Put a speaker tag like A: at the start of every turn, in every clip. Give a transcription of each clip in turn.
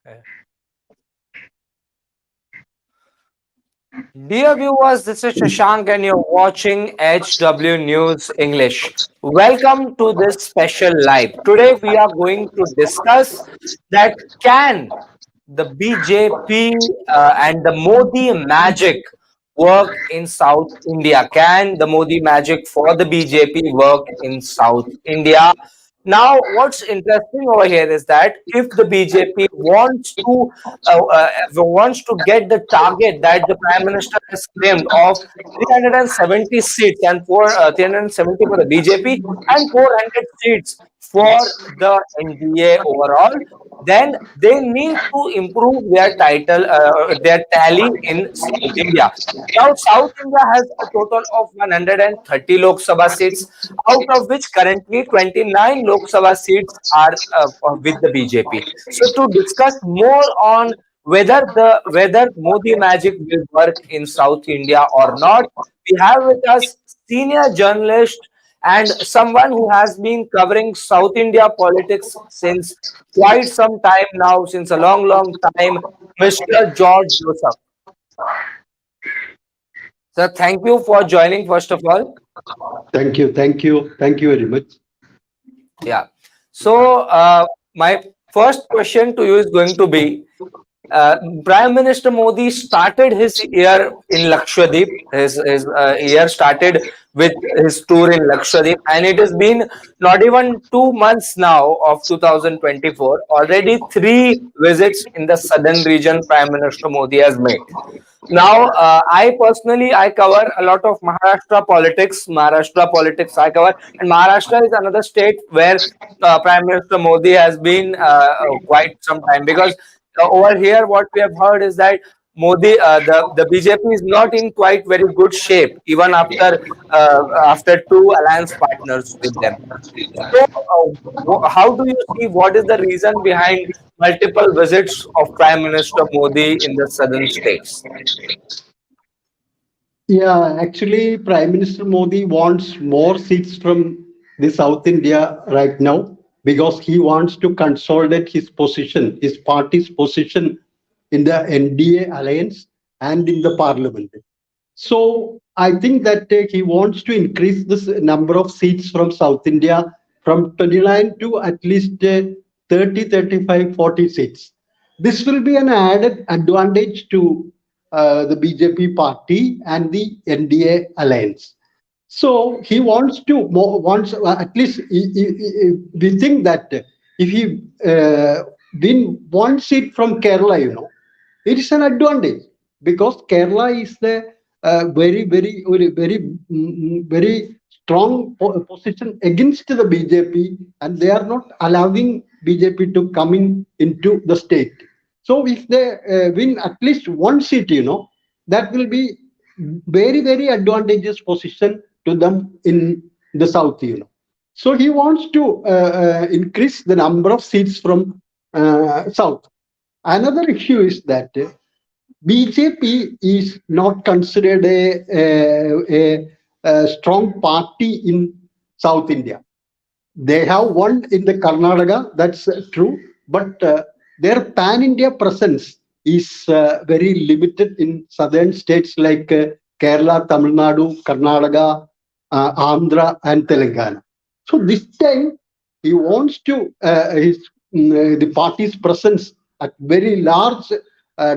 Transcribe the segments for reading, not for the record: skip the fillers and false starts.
A: Okay. Dear viewers, this is Shashank and you're watching HW News English. Welcome to this special live. Today we are going to discuss that can the BJP and the Modi magic work in South India? Can the Modi magic for the BJP work in South India? Now, what's interesting over here is that if the BJP wants to get the target that the Prime Minister has claimed of 370 seats and 370 for the BJP and 400 seats for the NDA overall, then they need to improve their tally in South India. Now, South India has a total of 130 Lok Sabha seats, out of which currently 29 Lok Sabha seats are with the BJP. So, to discuss more on whether Modi magic will work in South India or not, we have with us senior journalist and someone who has been covering South India politics since quite some time now, since a long time, Mr. George Joseph. Sir, thank you for joining, first of all.
B: Thank you, thank you, thank you very much.
A: Yeah. So, my first question to you is going to be Prime Minister Modi started his year in Lakshadweep. His year started with his tour in Lakshadweep, and it has been not even 2 months now of 2024. Already three visits in the southern region Prime Minister Modi has made. Now, I cover a lot of Maharashtra politics. I cover, and Maharashtra is another state where Prime Minister Modi has been quite some time, because over here, what we have heard is that the BJP is not in quite very good shape, even after two alliance partners with them. So, how do you see, what is the reason behind multiple visits of Prime Minister Modi in the southern states?
B: Yeah, actually, Prime Minister Modi wants more seats from the South India right now because he wants to consolidate his position, his party's position in the NDA alliance and in the parliament. So I think that he wants to increase this number of seats from South India from 29 to at least 30, 35, 40 seats. This will be an added advantage to the BJP party and the NDA alliance. So he wants to wants at least we think that if he win one seat from Kerala, it is an advantage because Kerala is the very strong position against the BJP, and they are not allowing BJP to come into the state. So if they win at least one seat, that will be very advantageous position to them in the south. So he wants to increase the number of seats from south. Another issue is that BJP is not considered a strong party in South India. They have one in the Karnataka, that's true, but their pan-India presence is very limited in southern states like Kerala, Tamil Nadu, Karnataka, Andhra, and Telangana. So this time he wants to the party's presence at very large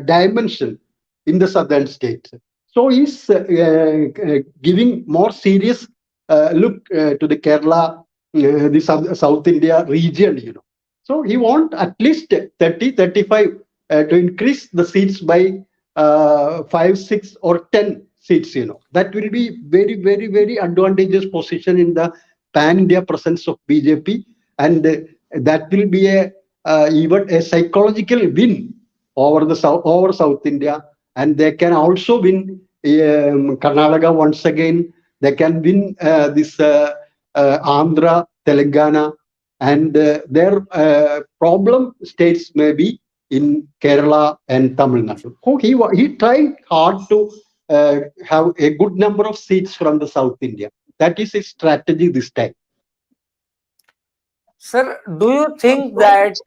B: dimension in the southern states. So he's giving more serious look to the Kerala, the South India region, So he want at least 30, 35 to increase the seats by 5, 6 or 10 seats, That will be very advantageous position in the pan-India presence of BJP, and that will be even a psychological win over South India, and they can also win Karnataka once again. They can win this Andhra, Telangana, and their problem states may be in Kerala and Tamil Nadu. So he tried hard to have a good number of seats from the South India. That is his strategy this time.
A: Sir, do you think that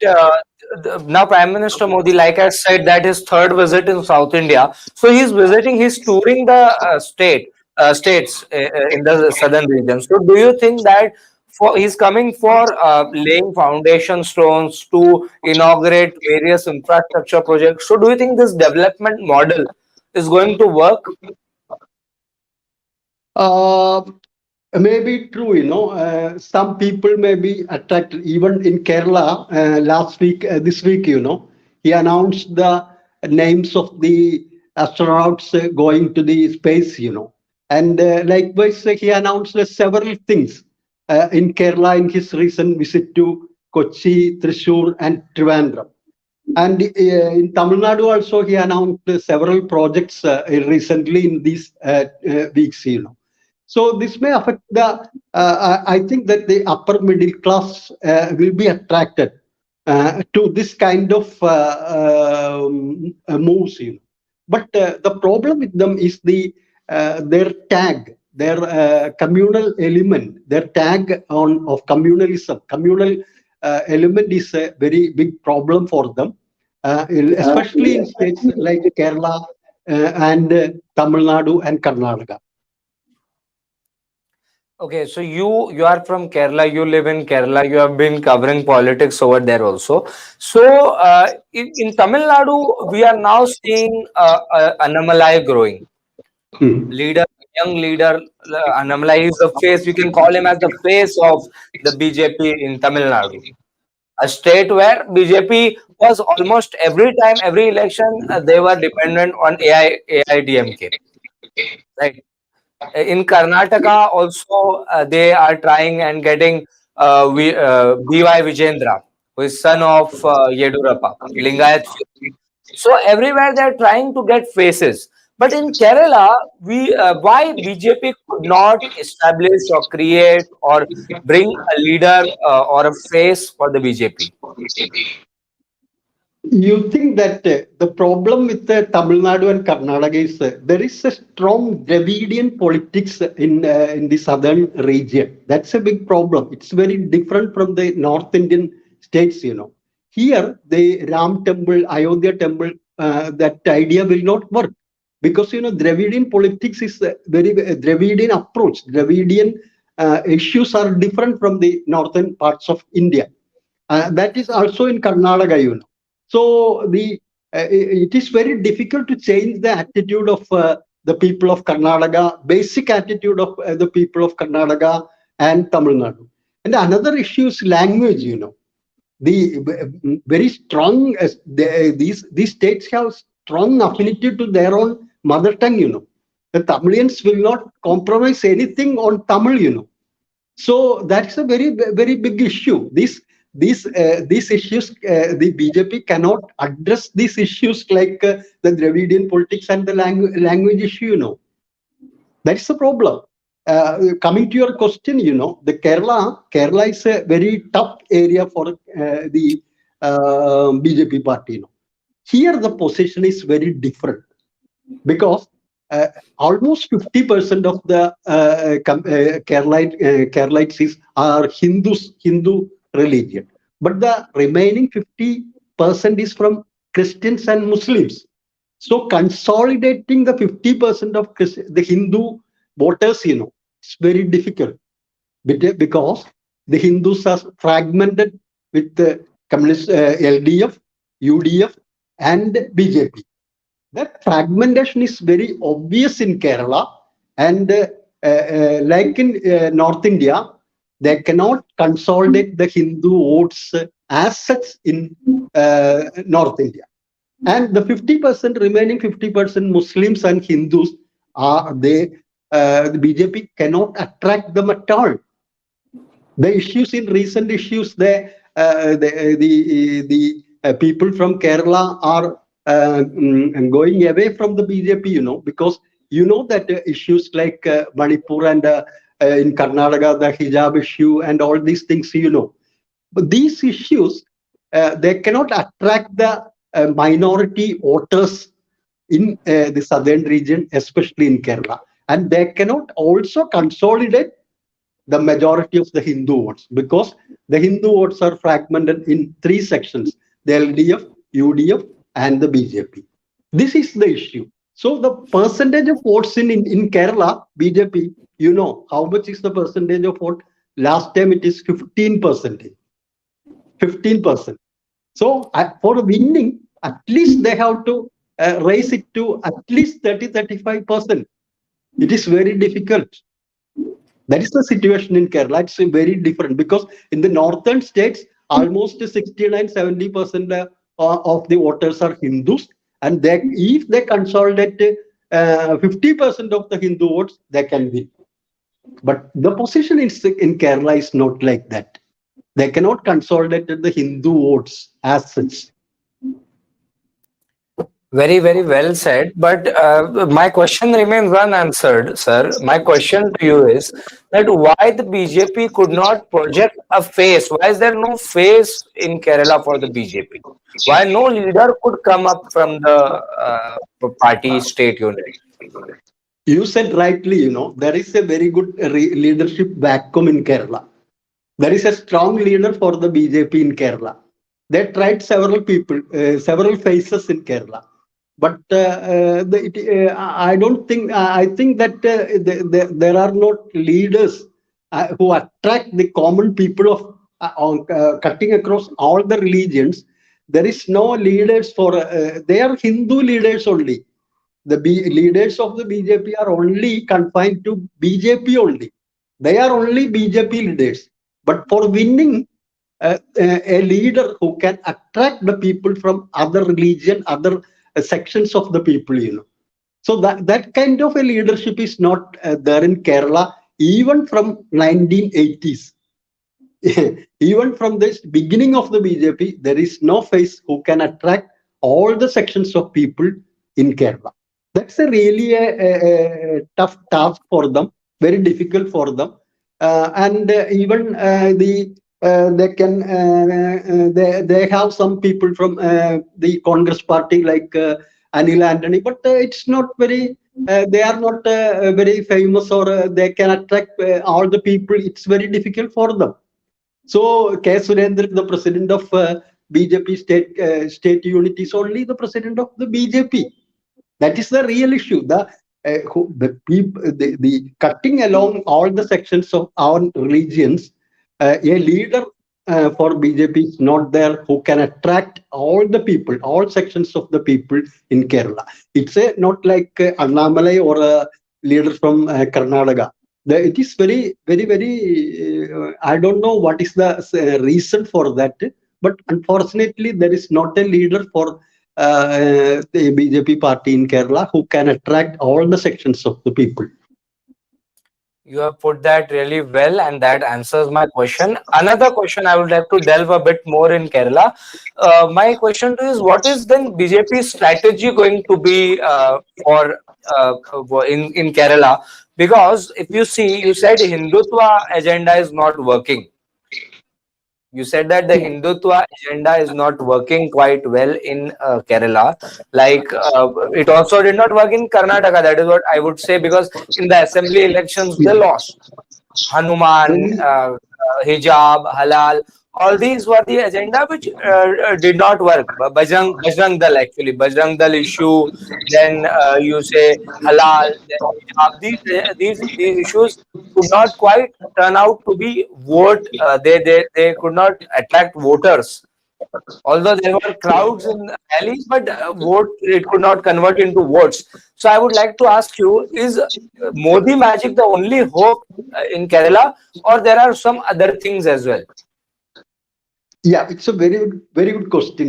A: now Prime Minister Modi, like I said, that his third visit in South India, so he's visiting, he's touring the states in the southern region. So, do you think that he's coming for laying foundation stones to inaugurate various infrastructure projects? So, do you think this development model is going to work?
B: Uh, Maybe true, some people may be attracted. Even in Kerala, last week, this week, he announced the names of the astronauts going to the space, and likewise, he announced several things in Kerala in his recent visit to Kochi, Thrissur, and Trivandrum. And in Tamil Nadu also, he announced several projects recently in these weeks, So this may affect the. I think that the upper middle class will be attracted to this kind of moves. But the problem with them is their tag, their communal element, their tag on of communalism. Communal element is a very big problem for them, especially in states like Kerala and Tamil Nadu and Karnataka.
A: Okay, so you are from Kerala, you live in Kerala, you have been covering politics over there also. So in Tamil Nadu, we are now seeing Annamalai growing.
B: Hmm.
A: Leader, young leader, Annamalai is the face. We can call him as the face of the BJP in Tamil Nadu, a state where BJP was almost every time, every election, they were dependent on AIDMK, right? In Karnataka also they are trying and getting BY Vijendra, who is son of Yedurappa, Lingayat. So everywhere they are trying to get faces. But in Kerala, why BJP could not establish or create or bring a leader or a face for the BJP?
B: You think that the problem with Tamil Nadu and Karnataka is there is a strong Dravidian politics in the southern region. That's a big problem. It's very different from the North Indian states. Here the Ram temple, Ayodhya temple, that idea will not work because Dravidian politics is a very Dravidian approach. Dravidian issues are different from the northern parts of India. That is also in Karnataka. So it is very difficult to change the attitude of the people of Karnataka, basic attitude of the people of Karnataka and Tamil Nadu. And another issue is language. The very strong these states have strong affinity to their own mother tongue. The Tamilians will not compromise anything on Tamil. So that's a very big issue. These issues, the BJP cannot address these issues like the Dravidian politics and the language issue. That's the problem. Coming to your question, the Kerala is a very tough area for the BJP party. Here the position is very different because almost 50% of the Keralites are Hindu religion, but the remaining 50% is from Christians and Muslims. So consolidating the 50% of the Hindu voters, it's very difficult because the Hindus are fragmented with the communist LDF, UDF, and BJP. That fragmentation is very obvious in Kerala, and like in North India, they cannot consolidate the Hindu votes as such in North India. And the 50% remaining 50% Muslims and Hindus are the BJP cannot attract them at all. The issues in recent issues, the people from Kerala are going away from the BJP, because that issues like Manipur and in Karnataka, the hijab issue and all these things, But these issues, they cannot attract the minority voters in the southern region, especially in Kerala. And they cannot also consolidate the majority of the Hindu votes, because the Hindu votes are fragmented in three sections: the LDF, UDF, and the BJP. This is the issue. So the percentage of votes in Kerala, BJP, you know, how much is the percentage of vote? Last time it is 15%. 15%. So for winning, at least they have to raise it to at least 30-35%. It is very difficult. That is the situation in Kerala. It's very different because in the northern states, almost 69-70% of the voters are Hindus, and if they consolidate 50% of the Hindu votes, they can win. But the position in Kerala is not like that. They cannot consolidate the Hindu votes as such.
A: Very, very well said. But my question remains unanswered, sir. My question to you is that why the BJP could not project a face? Why is there no face in Kerala for the BJP? Why no leader could come up from the party state unit?
B: You said rightly, there is a very good leadership vacuum in Kerala. There is a strong leader for the BJP in Kerala. They tried several people, several faces in Kerala. But I don't think, I think that there are not leaders who attract the common people of cutting across all the religions. There is no leaders for, they are Hindu leaders only. The leaders of the BJP are only confined to BJP only. They are only BJP leaders. But for winning, a leader who can attract the people from other religion, other sections of the people. So that kind of a leadership is not there in Kerala, even from 1980s. Even from this beginning of the BJP, there is no face who can attract all the sections of people in Kerala. That's really a tough task for them, very difficult for them. And even they can they have some people from the Congress party like Anil Antony, but it's not very. They are not very famous, or they can attract all the people. It's very difficult for them. So K. Surendran, the president of BJP state unit, is only the president of the BJP. That is the real issue. The cutting along all the sections of our religions, a leader for BJP is not there who can attract all the people, all sections of the people in Kerala. It's not like Annamalai or a leader from Karnataka. It is very, very, very. I don't know what is the reason for that, but unfortunately, there is not a leader for the BJP party in Kerala who can attract all the sections of the people.
A: You have put that really well, and that answers my question. Another question I would like to delve a bit more in Kerala. My question to you is, what is then BJP's strategy going to be for in Kerala? Because if you see, you said Hindutva agenda is not working. You said that the Hindutva agenda is not working quite well in Kerala. Like it also did not work in Karnataka. That is what I would say, because in the assembly elections they lost. Hanuman, hijab, halal, all these were the agenda which did not work. Bajrang Dal, actually, Bajrang Dal issue. Then you say halal, then hijab. These issues could not quite turn out to be vote. They could not attract voters. Although there were crowds in rallies, but vote it could not convert into votes. So I would like to ask you: is Modi magic the only hope in Kerala, or there are some other things as well?
B: Yeah, it's a very good question.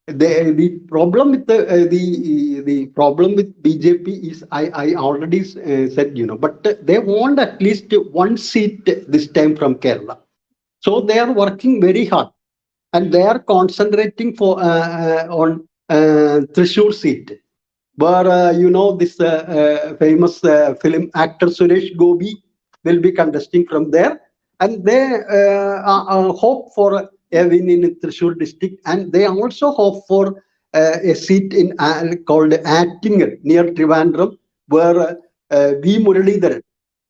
B: The problem with the problem with BJP is I already said, but they want at least one seat this time from Kerala. So they are working very hard, and they are concentrating on Thrissur seat, where this famous film actor Suresh Gopi will be contesting from there, and they hope for a win in Thrissur district, and they also hope for a seat in called Attingal near Trivandrum, where V. Muralidharan,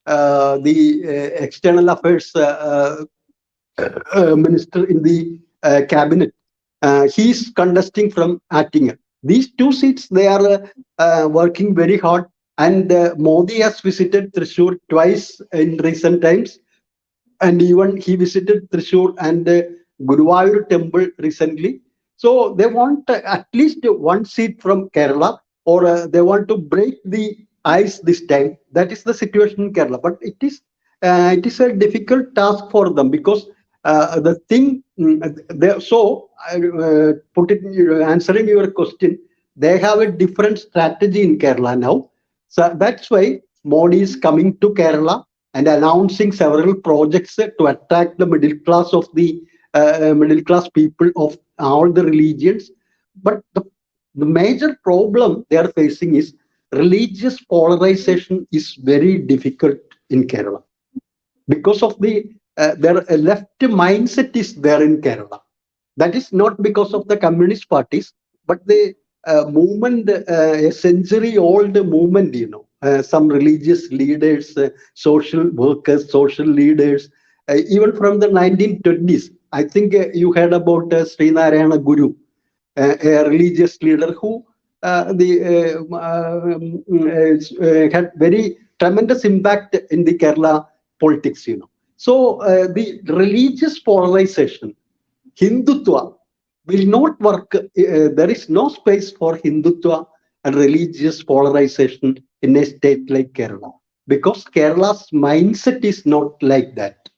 B: the external affairs minister in the cabinet. He's contesting from Attingen. These two seats, they are working very hard. And Modi has visited Thrissur twice in recent times. And even he visited Thrissur and Guruvayur temple recently. So they want at least one seat from Kerala, or they want to break the ice this time. That is the situation in Kerala. But it is a difficult task for them, because the thing. So put it answering your question. They have a different strategy in Kerala now. So that's why Modi is coming to Kerala and announcing several projects to attract the middle class people of all the religions. But the major problem they are facing is religious polarization is very difficult in Kerala, because of their left mindset is there in Kerala. That is not because of the communist parties, but the movement, a century-old movement. Some religious leaders, social workers, social leaders, even from the 1920s. I think you heard about Sri Narayana Guru, a religious leader who had very tremendous impact in the Kerala politics. So the religious polarization, Hindutva, will not work. There is no space for Hindutva and religious polarization in a state like Kerala, because Kerala's mindset is not like that.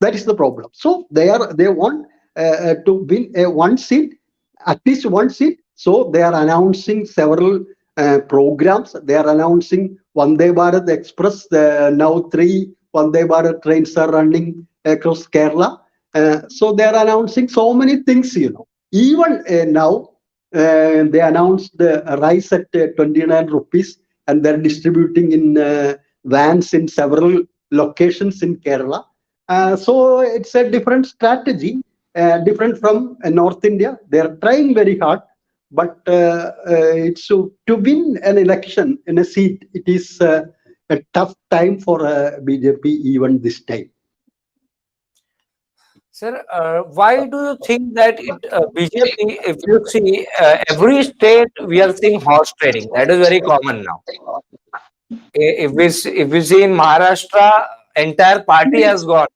B: That is the problem. So they want to win one seat, at least one seat. So they are announcing several programs. They are announcing Vande Bharat Express. Now 3 Vande Bharat trains are running across Kerala. So they are announcing so many things. Even now, they announced the rice at 29 rupees, and they're distributing in vans in several locations in Kerala. So it's a different strategy, different from North India. They are trying very hard, but it's to win an election in a seat. It is a tough time for BJP even this time.
A: Sir, why do you think that BJP, if you see every state, we are seeing horse trading. That is very common now. If we see in Maharashtra, entire party has gone.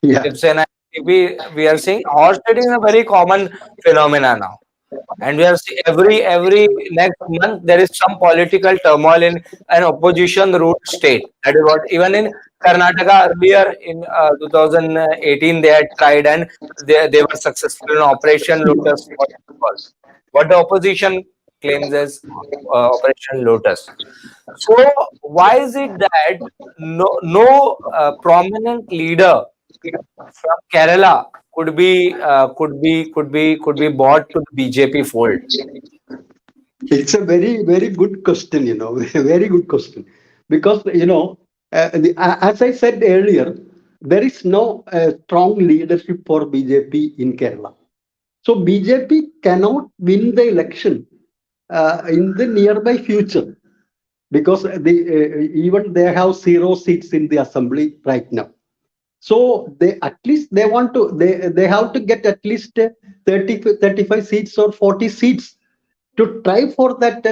B: Yeah.
A: If say, we are seeing horse trading is a very common phenomena now. And we are seeing every next month there is some political turmoil in an opposition ruled state. That is what even in Karnataka earlier in 2018 they had tried, and they were successful in Operation Lotus. What the opposition claims as Operation Lotus. So why is it that no prominent leader from Kerala could be bought to the BJP fold?
B: It's a very, very good question, very good question. Because, as I said earlier, there is no strong leadership for BJP in Kerala. So BJP cannot win the election in the nearby future, because even they have 0 seats in the assembly right now. So they want to they have to get at least 35 seats or 40 seats to try for that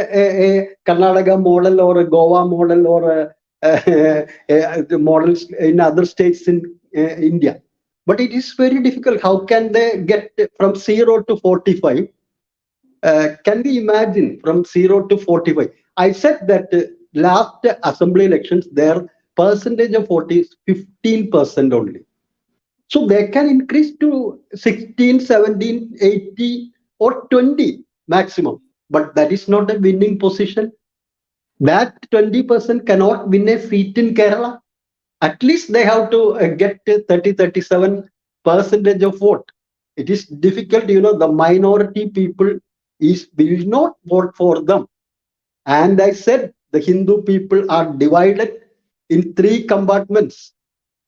B: Karnataka model or a Goa model or the models in other states in India. But it is very difficult. How can they get from 0 to 45? Can we imagine from 0 to 45? I said that last assembly elections, their percentage of vote is 15% only. So they can increase to 16, 17, 80 or 20 maximum. But that is not a winning position. That 20% cannot win a seat in Kerala. At least they have to get 30, 37% of vote. It is difficult, the minority people will not vote for them. And I said the Hindu people are divided in 3 compartments.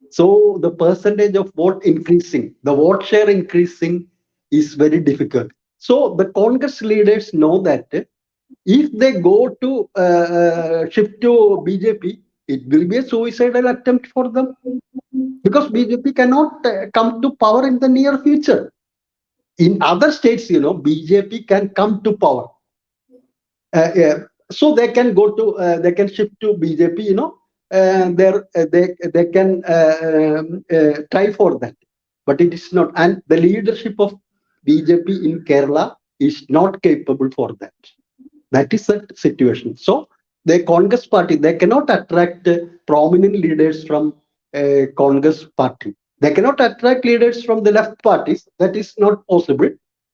B: So the percentage of vote increasing, the vote share increasing is very difficult. So the Congress leaders know that if they go to shift to BJP, it will be a suicidal attempt for them because BJP cannot come to power in the near future. In other states, BJP can come to power. Yeah. So they can go to, they can shift to BJP, they can try for that. But it is not. And the leadership of BJP in Kerala is not capable for that. That is the situation. So the Congress party, they cannot attract prominent leaders from Congress party. They cannot attract leaders from the left parties. That is not possible.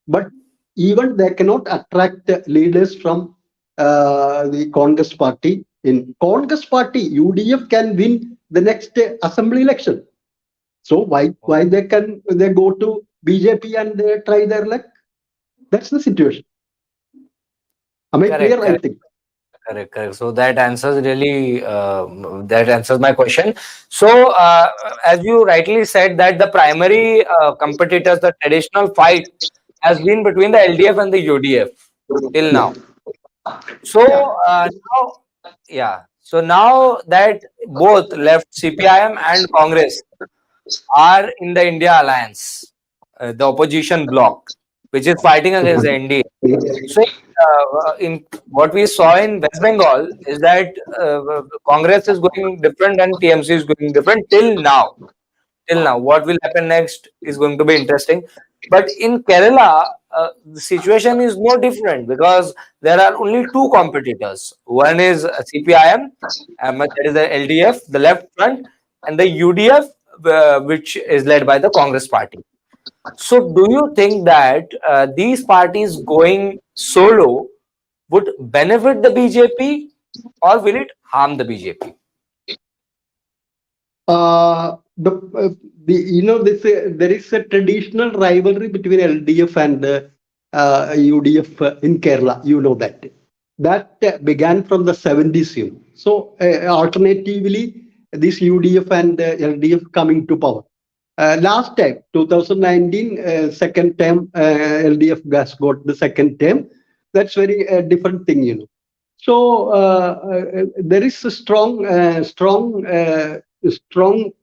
B: But even they cannot attract leaders from the Congress party. In Congress party, UDF can win the next assembly election. So why they go to BJP and try their luck? That's the situation. Am I clear? I
A: Correct.
B: think.
A: Correct. So that answers really that answers my question. So as you rightly said that the primary competitors, the traditional fight has been between the LDF and the UDF till
B: Yeah.
A: now. So now, yeah. So now that both left CPIM and Congress are in the India alliance, the opposition bloc, which is fighting against the NDA. So, in what we saw in West Bengal is that Congress is going different and TMC is going different till now. Till now, what will happen next is going to be interesting. But in Kerala, the situation is no different because there are only two competitors. One is CPIM, that is the LDF, the left front, and the UDF, which is led by the Congress party. So, do you think that these parties going solo would benefit the BJP or will it harm the BJP?
B: The this there is a traditional rivalry between LDF and UDF in Kerala. You know that began from the 70s. So alternatively, this UDF and LDF coming to power. Last time, 2019, second term, LDF has got the second term. That's very different thing. So there is a strong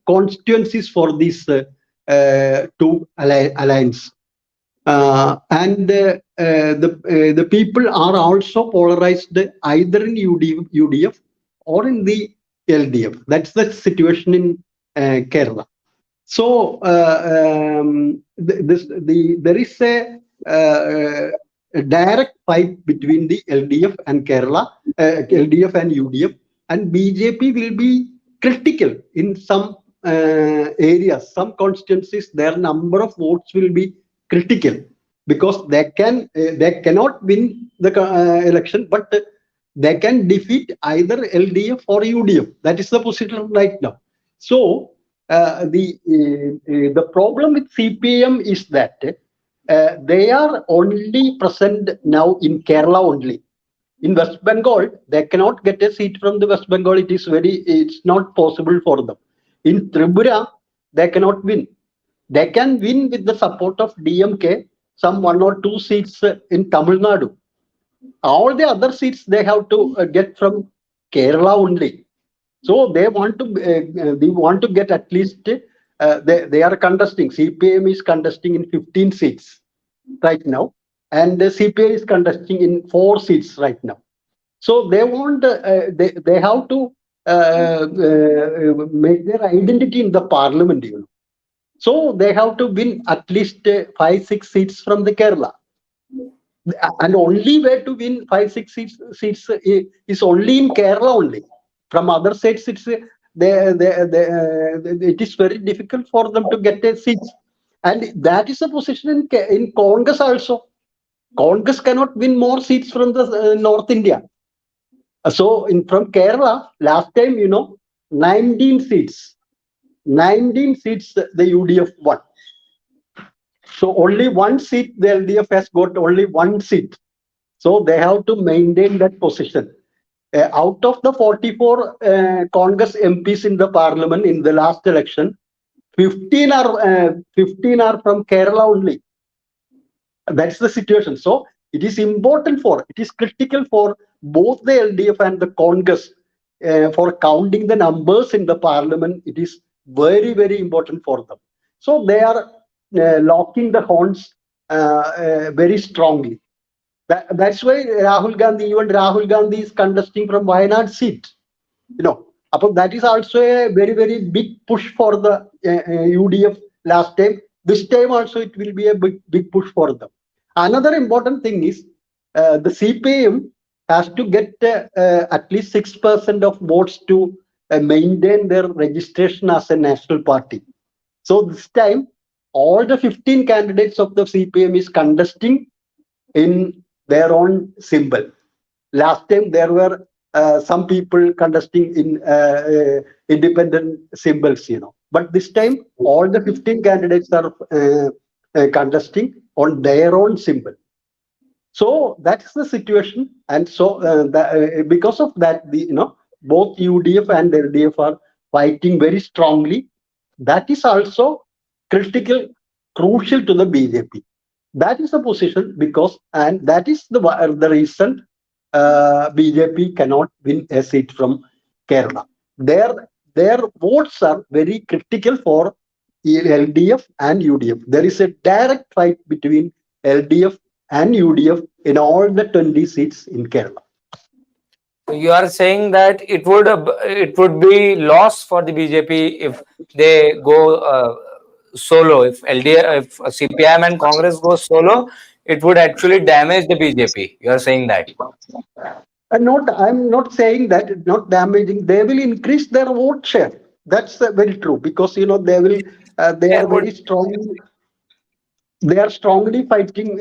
B: constituencies for these two alliance, and the people are also polarized either in UDF or in the LDF. That's the situation in Kerala. So there is a direct fight between the LDF and Kerala, LDF and UDF, and BJP will be critical in some areas, some constituencies. Their number of votes will be critical because they cannot win the election, but they can defeat either LDF or UDF. That is the position right now. So the problem with CPM is that they are only present now in Kerala only. In West Bengal, they cannot get a seat from the West Bengal. It's not possible for them. In Tripura, they cannot win. They can win with the support of DMK, some 1 or 2 seats in Tamil Nadu. All the other seats they have to get from Kerala only. So they want to get at least they are contesting. CPM is contesting in 15 seats right now, and the CPI is contesting in 4 seats right now. So they want they have to make their identity in the parliament. So they have to win at least 5-6 seats from the Kerala. And only way to win 5-6 seats is only in Kerala only. From other states, it is very difficult for them to get a seat, and that is the position in Congress also. Congress cannot win more seats from the North India. So from Kerala, last time 19 seats, the UDF won. So only 1 seat the LDF has got, only 1 seat. So they have to maintain that position. Out of the 44 Congress MPs in the parliament in the last election, 15 are from Kerala only. That's the situation. So it is critical for both the LDF and the Congress for counting the numbers in the parliament, it is very, very important for them. So they are locking the horns very strongly. That's why even Rahul Gandhi is contesting from Wayanad seat. That is also a very, very big push for the UDF last time. This time also it will be a big push for them. Another important thing is the CPM has to get at least 6% of votes to maintain their registration as a national party. So this time, all the 15 candidates of the CPM is contesting in their own symbol. Last time there were some people contesting in independent symbols, But this time, all the 15 candidates are contesting on their own symbol. So that's the situation, and so because of that, both UDF and LDF are fighting very strongly. That is also crucial to the BJP. That is the position and that is the reason BJP cannot win a seat from Kerala. Their votes are very critical for LDF and UDF. There is a direct fight between LDF and UDF in all the 20 seats in Kerala.
A: You are saying that it would be loss for the BJP if they go solo. If LDF, if CPIM and Congress go solo, it would actually damage the BJP. You are saying that?
B: I'm not saying that, not damaging. They will increase their vote share. That's very true, because they will. They are very strong. They are strongly fighting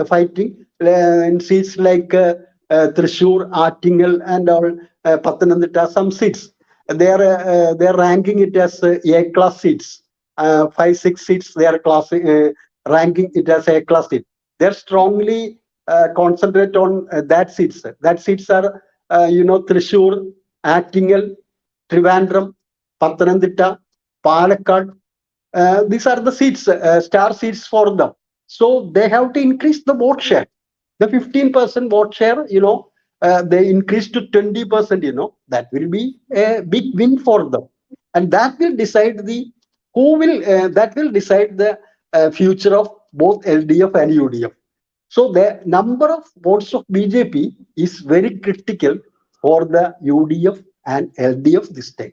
B: fighting in seats like Thrissur, Attingal, and all Pathanamthitta. Some seats they are ranking it as A class seats. 5-6 seats they are ranking it as A class seat. They are strongly concentrate on that seats. That seats are Thrissur, Attingal, Trivandrum, Pathanamthitta, Palakkad. These are the seats, star seats for them. So they have to increase the vote share. The 15% vote share, they increase to 20%, that will be a big win for them. And that will decide the future of both LDF and UDF. So the number of votes of BJP is very critical for the UDF and LDF this time.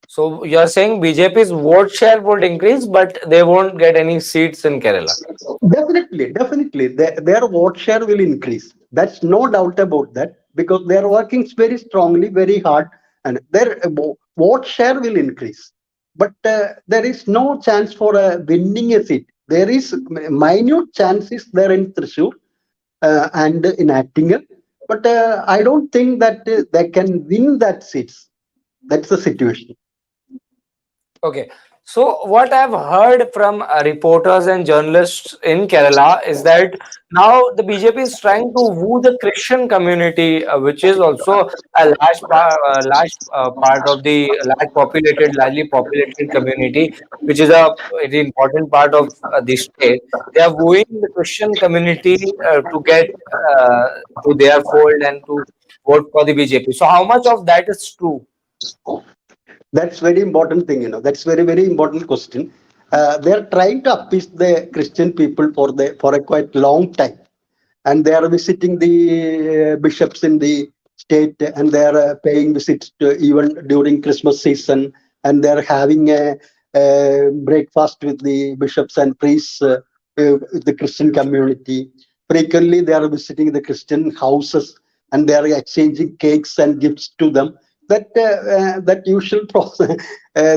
A: So you are saying BJP's vote share would increase, but they won't get any seats in Kerala?
B: Definitely. Their vote share will increase. That's no doubt about that, because they are working very strongly, very hard, and their vote share will increase. But there is no chance for winning a seat. There is minute chances there in Thrissur and in Attingal, but I don't think that they can win that seats. That's the situation.
A: Okay. So what I've heard from reporters and journalists in Kerala is that now the BJP is trying to woo the Christian community, which is also a part of the largely populated community, which is a very important part of the state. They are wooing the Christian community to get to their fold and to vote for the BJP. So how much of that is true?
B: That's very important thing, That's very, very important question. They are trying to appease the Christian people for a quite long time, and they are visiting the bishops in the state, and they are paying visits even during Christmas season, and they are having a breakfast with the bishops and priests, with the Christian community. Frequently, they are visiting the Christian houses, and they are exchanging cakes and gifts to them. That usual process,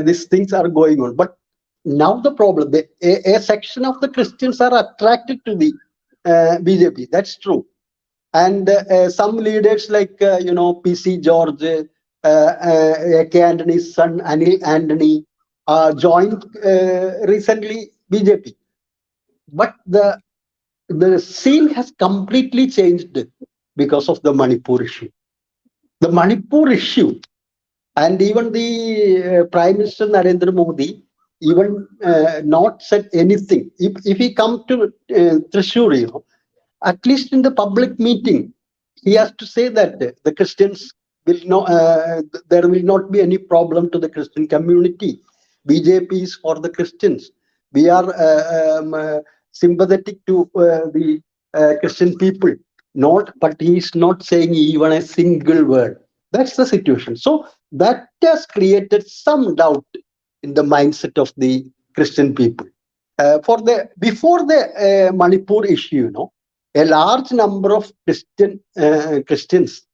B: these things are going on. But now the problem, a section of the Christians are attracted to the BJP. That's true. And some leaders like PC George, A.K. Antony's son Anil Antony joined recently BJP. But the scene has completely changed because of the Manipur issue. The Manipur issue, and even the Prime Minister Narendra Modi even not said anything. If he come to Thrissur, at least in the public meeting, he has to say that the Christians will not there will not be any problem to the Christian community. BJP is for the Christians. We are sympathetic to the Christian people. Not, but he is not saying even a single word. That's the situation. So that has created some doubt in the mindset of the Christian people. For the before the Manipur issue, a large number of Christians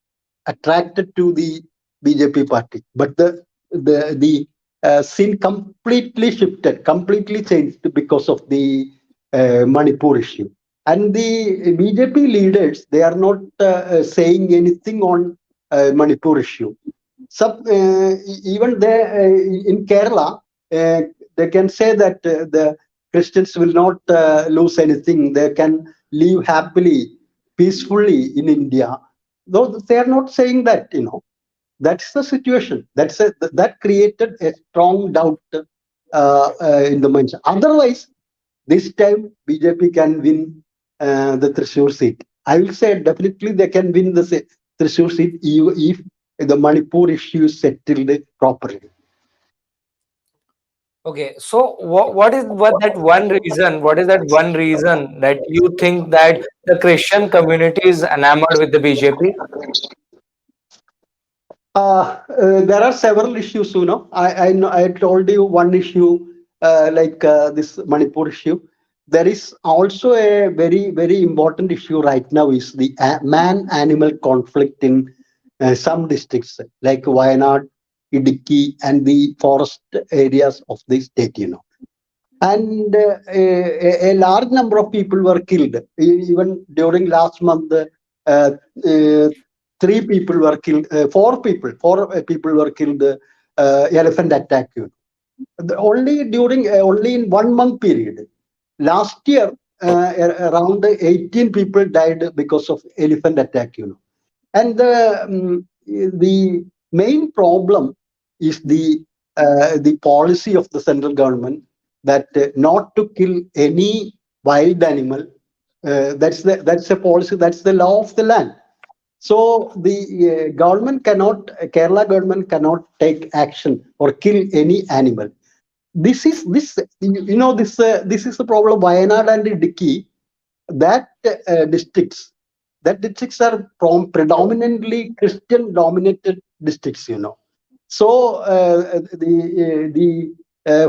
B: attracted to the BJP party, but the scene completely shifted, completely changed because of the Manipur issue. And the BJP leaders, they are not saying anything on Manipur issue. Even they, in Kerala, they can say that the Christians will not lose anything. They can live happily, peacefully in India. Though they are not saying that. That's the situation. That created a strong doubt in the mindset. Otherwise, this time BJP can win the Thrissur seat. I will say definitely they can win the Thrissur seat if the Manipur issue is settled properly.
A: Okay, so what is that one reason? What is that one reason that you think that the Christian community is enamored with the BJP?
B: There are several issues. I know I told you one issue like this Manipur issue. There is also a very very important issue right now is the man-animal conflict in some districts like Wayanad, Idukki, and the forest areas of the state. And a large number of people were killed. Even during last month, uh, three people were killed. Four people were killed. Elephant attack. Only in 1 month period. Last year, around 18 people died because of elephant attack. And the main problem is the policy of the central government that not to kill any wild animal. That's a policy. That's the law of the land. So the Kerala government cannot take action or kill any animal. This is the problem. Wayanad and Idukki, that districts are predominantly Christian dominated districts. So the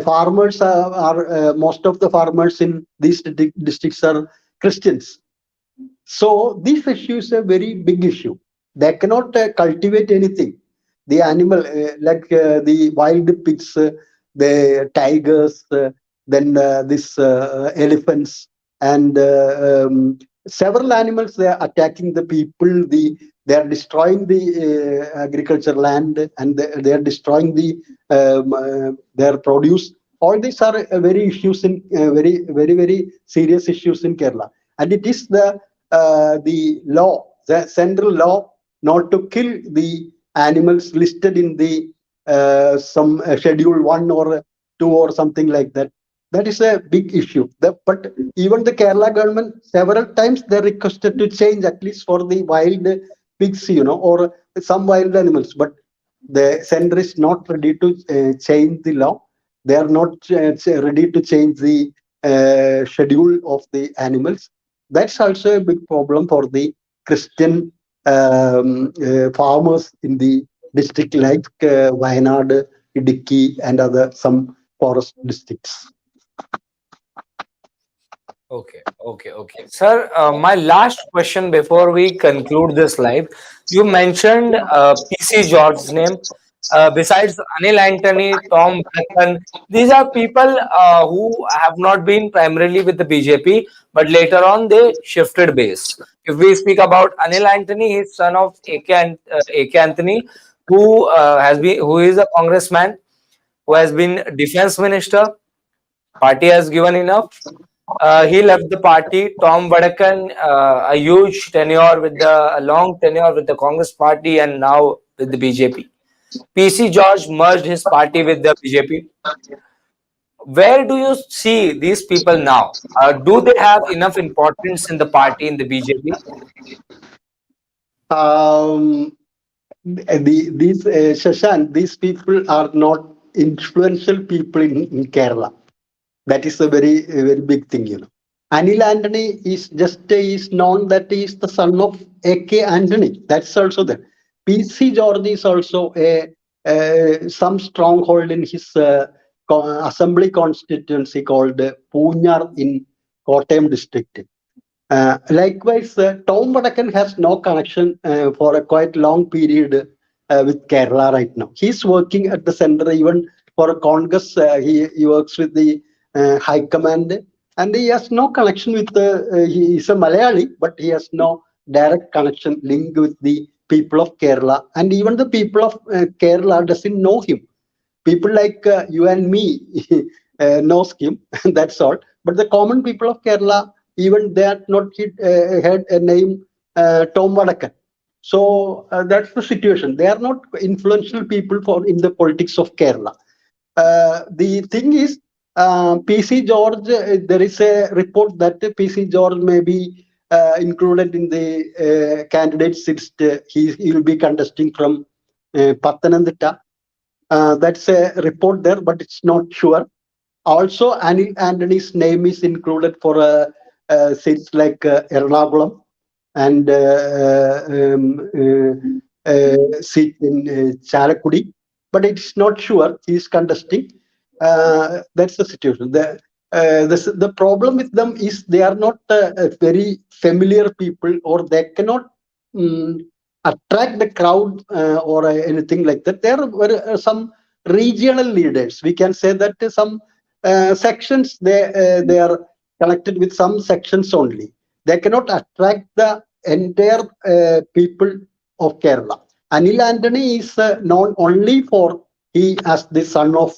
B: farmers are most of the farmers in these districts are Christians. So this issue is a very big issue. They cannot cultivate anything. The animal, like the wild pigs, the tigers, then this elephants, and several animals, they are attacking the people. They are destroying the agriculture land, and they are destroying their produce. All these are very issues in very very very serious issues in Kerala, and it is the law, the central law, not to kill the animals listed in the some schedule 1 or 2 or something like that. That is a big issue. But even the Kerala government several times they requested to change at least for the wild pigs, or some wild animals. But the center is not ready to change the law. They are not ready to change the schedule of the animals. That's also a big problem for the Christian farmers in the district like Wayanad, Idukki, and other some forest districts.
A: Okay. Sir, my last question before we conclude this live. You mentioned PC George's name. Besides Anil Antony, Tom Bacon, these are people who have not been primarily with the BJP, but later on they shifted base. If we speak about Anil Antony, he's son of AK Anthony, who is a congressman, who has been defense minister. Party has given enough. He left the party. Tom Vadakan, a long tenure with the Congress party, and now with the BJP. PC George merged his party with the BJP. Where do you see these people now? Do they have enough importance in the party, in the BJP?
B: Um, these Shashank, these people are not influential people in Kerala. That is a very big thing, you know. Anil Anthony is just is known that he is the son of A.K. Anthony. That's also there. P.C. George is also a some stronghold in his assembly constituency called Poonar in Kottayam district. Likewise, Tom Vadakan has no connection for a quite long period with Kerala right now. He's working at the center even for Congress. He works with the High Command and he has no connection with the. He is a Malayali, but he has no direct connection link with the people of Kerala. And even the people of Kerala doesn't know him. People like you and me knows him, that's all. But the common people of Kerala, even they are not had a name Tom Vadakan. So that's the situation. They are not influential people for in the politics of Kerala. The thing is, PC George, there is a report that PC George may be included in the candidates list. He will be contesting from Pathanamthitta. That's a report there, but it's not sure. Also, Anil Anthony's name is included for seats like Ernakulam and seat in Chalakudy, but it's not sure he's contesting. That's the situation. The problem with them is they are not very familiar people, or they cannot mm, attract the crowd or anything like that. There were some regional leaders. We can say that some sections they are connected with some sections only. They cannot attract the entire people of Kerala. Anil Anthony is known only for he as the son of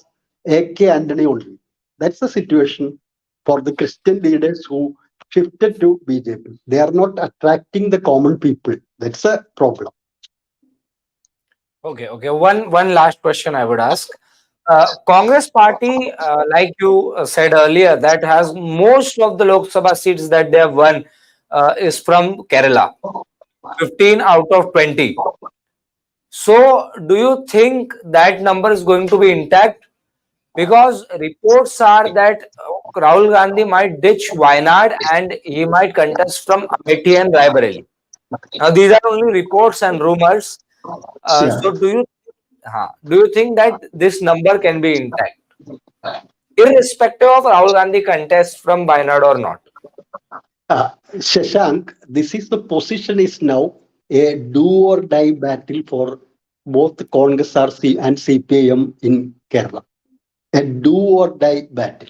B: A.K. Anthony only. That's the situation for the Christian leaders who shifted to BJP. They are not attracting the common people. That's a problem.
A: Okay. One last question I would ask. Congress party, like you said earlier, that has most of the Lok Sabha seats that they have won is from Kerala, 15 out of 20. So, do you think that number is going to be intact? Because reports are that Rahul Gandhi might ditch Wayanad and he might contest from Amethi and Raebareli. Now, these are only reports and rumors.
B: Yeah.
A: So, do you think that this number can be intact, irrespective of Rahul Gandhi contest from Wayanad or not?
B: Shashank, this is the position is now a do or die battle for both Congress RC and CPIM in Kerala. A do or die battle.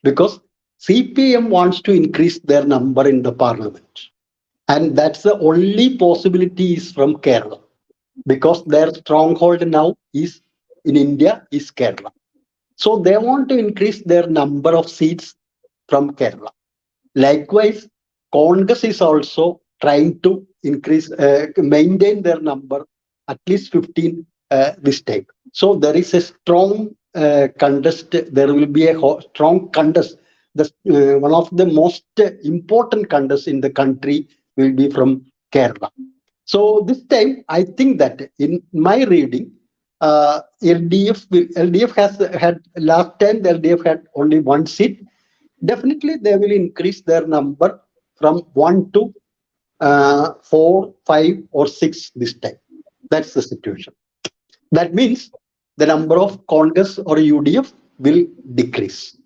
B: Because CPM wants to increase their number in the parliament. And that's the only possibility is from Kerala. Because their stronghold now is in India is Kerala. So they want to increase their number of seats from Kerala. Likewise, Congress is also trying to increase, maintain their number at least 15 this time. So there is a strong contest. There will be a strong contest. One of the most important contests in the country will be from Kerala. So this time, I think that in my reading, LDF has had last time the LDF had only one seat. Definitely, they will increase their number from 1 to 4, 5, or 6 this time. That's the situation. That means the number of Congress or UDF will decrease.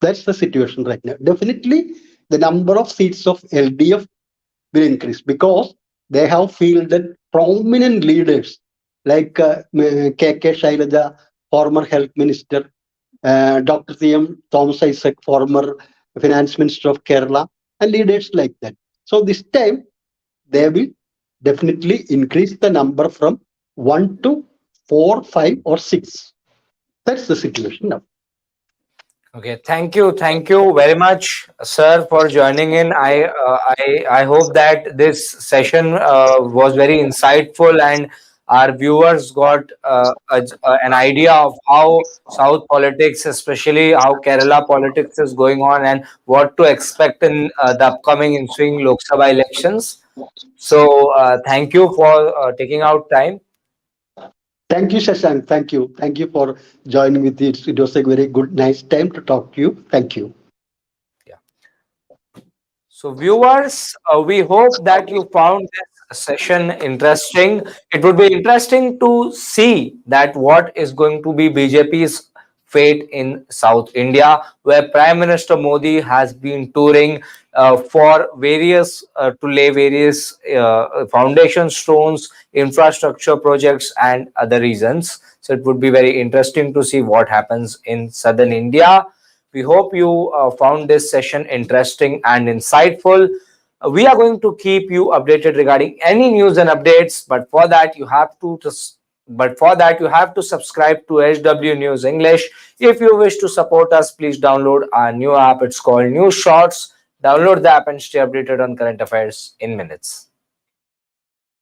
B: That's the situation right now. Definitely, the number of seats of LDF will increase because they have fielded prominent leaders like K.K. Shailaja, former health minister, Dr. C.M. Thomas Isaac, former finance minister of Kerala, and leaders like that. So this time, they will definitely increase the number from 1 to 4, 5, or 6. That's the situation now.
A: Okay, thank you very much, sir, for joining in. I hope that this session was very insightful and our viewers got an idea of how South politics, especially how Kerala politics is going on, and what to expect in the upcoming ensuing Lok Sabha elections. So, thank you for taking out time.
B: Thank you, Shashank. Thank you. Thank you for joining with it. It was a very good, nice time to talk to you. Thank you.
A: Yeah. So, viewers, we hope that you found this session interesting. It would be interesting to see that what is going to be BJP's fate in South India, where Prime Minister Modi has been touring for various to lay various foundation stones, infrastructure projects, and other reasons. So, it would be very interesting to see what happens in Southern India. We hope you found this session interesting and insightful. We are going to keep you updated regarding any news and updates, but for that you have to subscribe to HW News English. If you wish to support us, please download our new app. It's called News Shorts. Download the app and stay updated on current affairs in minutes.